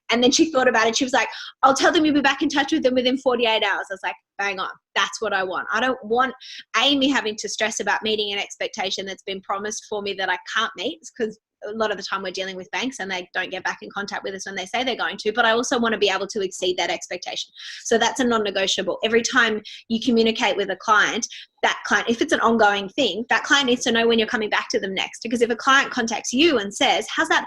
And then she thought about it. She was like, I'll tell them you'll be back in touch with them within 48 hours. I was like, bang on. That's what I want. I don't want me having to stress about meeting an expectation that's been promised for me that I can't meet, because a lot of the time we're dealing with banks and they don't get back in contact with us when they say they're going to, but I also want to be able to exceed that expectation. So that's a non-negotiable. Every time you communicate with a client, that client, if it's an ongoing thing, that client needs to know when you're coming back to them next. Because if a client contacts you and says, how's that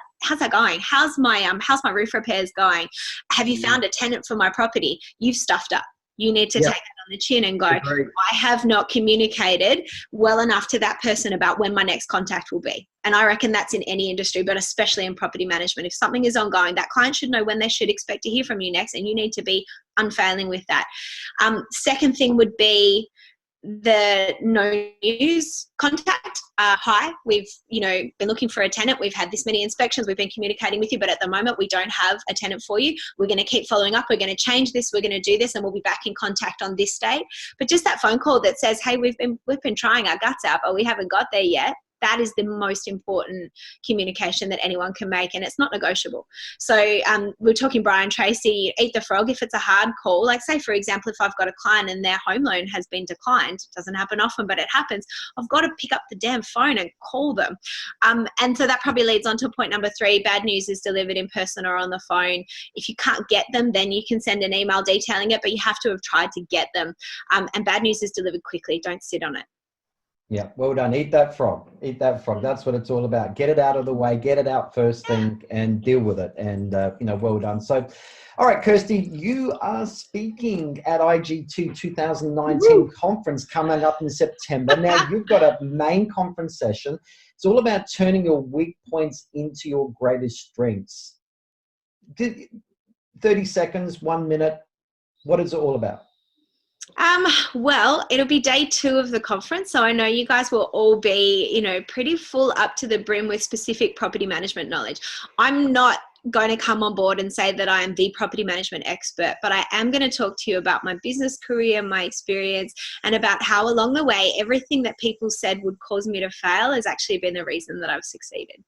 going? How's my roof repairs going? Have you found a tenant for my property? You've stuffed up. You need to take it on the chin and go, I have not communicated well enough to that person about when my next contact will be. And I reckon that's in any industry, but especially in property management. If something is ongoing, that client should know when they should expect to hear from you next, and you need to be unfailing with that. Second thing would be the no news contact. Hi, we've been looking for a tenant. We've had this many inspections. We've been communicating with you, but at the moment we don't have a tenant for you. We're going to keep following up. We're going to change this. We're going to do this, and we'll be back in contact on this date. But just that phone call that says, hey, we've been trying our guts out, but we haven't got there yet. That is the most important communication that anyone can make, and it's not negotiable. So we're talking Brian Tracy, eat the frog if it's a hard call. Like say, for example, if I've got a client and their home loan has been declined, it doesn't happen often, but it happens, I've got to pick up the damn phone and call them. And so that probably leads on to point number 3, bad news is delivered in person or on the phone. If you can't get them, then you can send an email detailing it, but you have to have tried to get them. And bad news is delivered quickly. Don't sit on it. Yeah, well done. Eat that frog. Eat that frog. That's what it's all about. Get it out of the way. Get it out first thing and deal with it. And, well done. So, all right, Kirsty, you are speaking at IGT 2019 conference coming up in September. Now, you've got a main conference session. It's all about turning your weak points into your greatest strengths. 30 seconds, 1 minute. What is it all about? Well, it'll be day 2 of the conference. So I know you guys will all be, pretty full up to the brim with specific property management knowledge. I'm not going to come on board and say that I am the property management expert, but I am going to talk to you about my business career, my experience, and about how along the way, everything that people said would cause me to fail has actually been the reason that I've succeeded.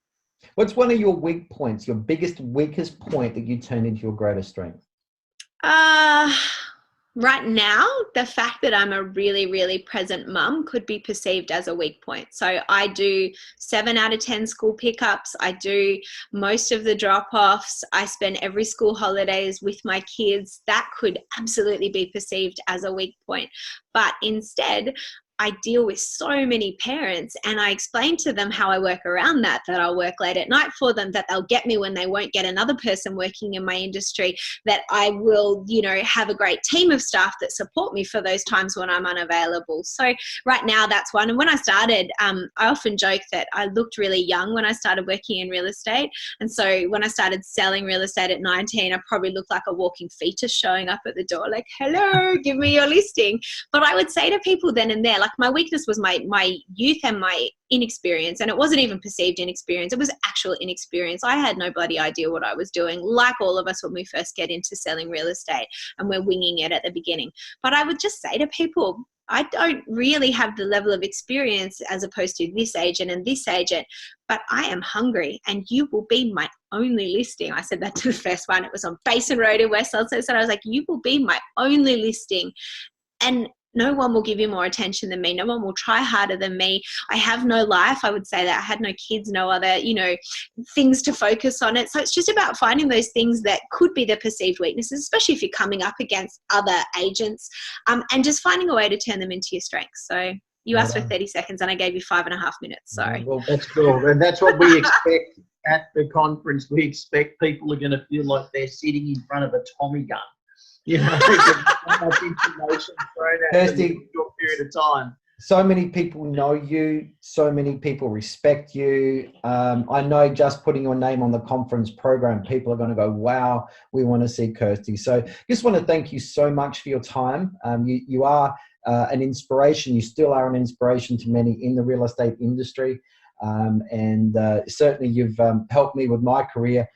What's one of your weak points, your weakest point that you turn into your greatest strength? Right now, the fact that I'm a really, really present mum could be perceived as a weak point. So I do 7 out of 10 school pickups. I do most of the drop-offs. I spend every school holidays with my kids. That could absolutely be perceived as a weak point. But instead, I deal with so many parents, and I explain to them how I work around that I'll work late at night for them, that they'll get me when they won't get another person working in my industry, that I will, have a great team of staff that support me for those times when I'm unavailable. So right now that's one. And when I started, I often joke that I looked really young when I started working in real estate. And so when I started selling real estate at 19, I probably looked like a walking fetus showing up at the door, like, hello, give me your listing. But I would say to people then and there, like, my weakness was my youth and my inexperience, and it wasn't even perceived inexperience. It was actual inexperience. I had no bloody idea what I was doing, like all of us when we first get into selling real estate and we're winging it at the beginning. But I would just say to people, I don't really have the level of experience as opposed to this agent and this agent, but I am hungry and you will be my only listing. I said that to the first one. It was on Basin Road in West Elsa. So I was like, you will be my only listing. And no one will give you more attention than me. No one will try harder than me. I have no life. I would say that I had no kids, no other, things to focus on it. So it's just about finding those things that could be the perceived weaknesses, especially if you're coming up against other agents, and just finding a way to turn them into your strengths. So you asked for 30 seconds and I gave you 5.5 minutes. Sorry. Well, that's cool. And that's what we expect at the conference, we expect people are going to feel like they're sitting in front of a Tommy gun. You know, there's so much information thrown at them in a short period of time. So many people know you. So many people respect you. I know just putting your name on the conference program, people are going to go, wow, we want to see Kirsty. So just want to thank you so much for your time. You are an inspiration. You still are an inspiration to many in the real estate industry. And certainly you've helped me with my career.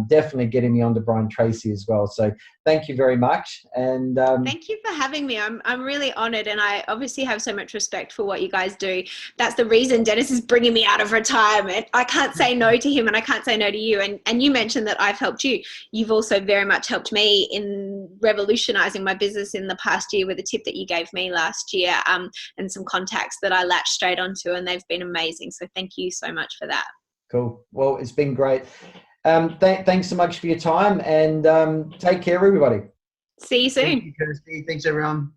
Definitely getting me onto Brian Tracy as well. So thank you very much. And thank you for having me. I'm really honored, and I obviously have so much respect for what you guys do. That's the reason Dennis is bringing me out of retirement. I can't say no to him, and I can't say no to you. And you mentioned that I've helped you. You've also very much helped me in revolutionizing my business in the past year with a tip that you gave me last year, and some contacts that I latched straight onto, and they've been amazing. So thank you so much for that. Cool. Well, it's been great. Thanks so much for your time, and take care, everybody. See you soon. Thank you, Kirsty. Thanks, everyone.